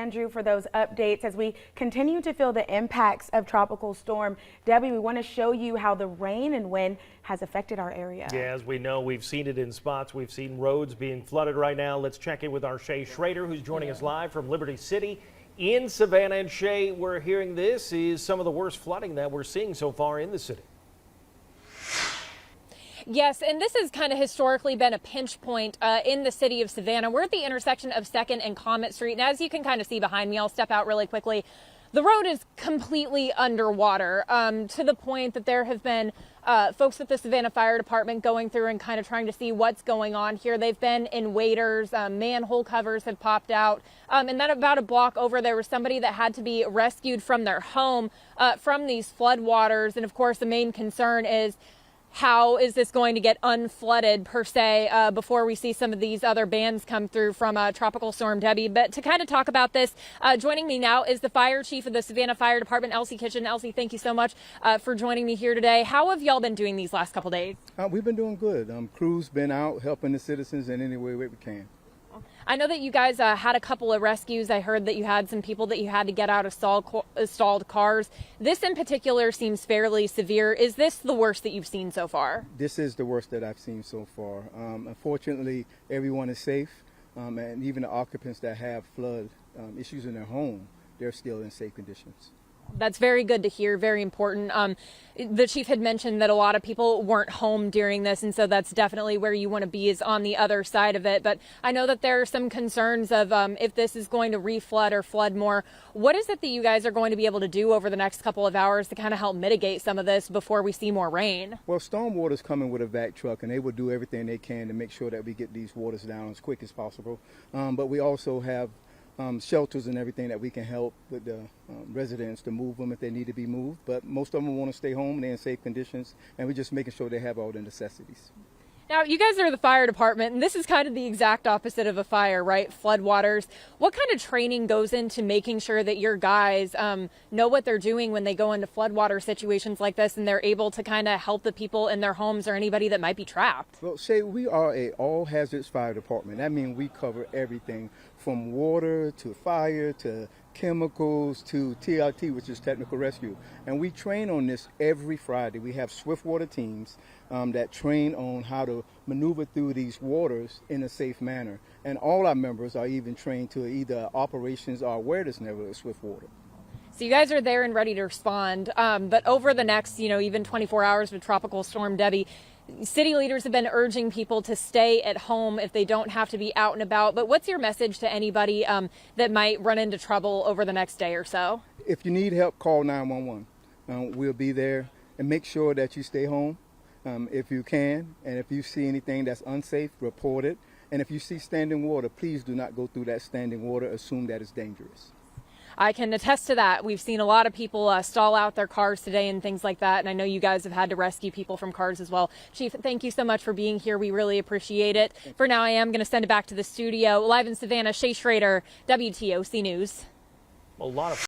Andrew, for those updates as we continue to feel the impacts of Tropical Storm Debby. We want to show you how the rain and wind has affected our area. Yeah, as we know, we've seen it in spots. We've seen roads being flooded right now. Let's check in with our Shay Schrader, who's joining us live from Liberty City in Savannah. And Shay, we're hearing this is some of the worst flooding that we're seeing so far in the city. Yes, and this has kind of historically been a pinch point in the city of Savannah. We're at the intersection of 2nd and Comet Street, and as you can kind of see behind me, I'll step out really quickly. The road is completely underwater to the point that there have been folks at the Savannah Fire Department going through and kind of trying to see what's going on here. They've been in waders, manhole covers have popped out, and then about a block over there was somebody that had to be rescued from their home from these floodwaters. And of course, the main concern is, how is this going to get unflooded per se before we see some of these other bans come through from Tropical Storm Debby? But to kind of talk about this, joining me now is the fire chief of the Savannah Fire Department, Elsie Kitchen. Elsie, thank you so much for joining me here today. How have y'all been doing these last couple days? We've been doing good. Crew's been out helping the citizens in any way we can. I know that you guys had a couple of rescues. I heard that you had some people that you had to get out of stalled cars. This in particular seems fairly severe. Is this the worst that you've seen so far? This is the worst that I've seen so far. Unfortunately, everyone is safe, and even the occupants that have flood issues in their home, they're still in safe conditions. That's very good to hear, very important. The chief had mentioned that a lot of people weren't home during this, and so that's definitely where you want to be, is on the other side of it. But I know that there are some concerns of if this is going to reflood or flood more. What is it that you guys are going to be able to do over the next couple of hours to kind of help mitigate some of this before we see more rain? Well, Stormwater's coming with a vac truck, and they will do everything they can to make sure that we get these waters down as quick as possible. But we also have shelters and everything that we can help with the residents to move them if they need to be moved. But most of them want to stay home, they're in safe conditions, and we're just making sure they have all the necessities. Now, you guys are the fire department, and this is kind of the exact opposite of a fire, right? Floodwaters. What kind of training goes into making sure that your guys know what they're doing when they go into floodwater situations like this, and they're able to kind of help the people in their homes or anybody that might be trapped? Well, Shay, we are a all hazards fire department. That means we cover everything from water to fire to chemicals to TRT, which is technical rescue. And we train on this every Friday. We have swiftwater teams that train on how to maneuver through these waters in a safe manner. And all our members are even trained to either operations or awareness level of swiftwater. So you guys are there and ready to respond. But over the next, even 24 hours with Tropical Storm Debby, city leaders have been urging people to stay at home if they don't have to be out and about. But what's your message to anybody that might run into trouble over the next day or so? If you need help, call 911. We'll be there, and make sure that you stay home if you can. And if you see anything that's unsafe, report it. And if you see standing water, please do not go through that standing water. Assume that it's dangerous. I can attest to that. We've seen a lot of people stall out their cars today and things like that. And I know you guys have had to rescue people from cars as well. Chief, thank you so much for being here. We really appreciate it. For now, I am going to send it back to the studio. Live in Savannah, Shay Schrader, WTOC News. A lot of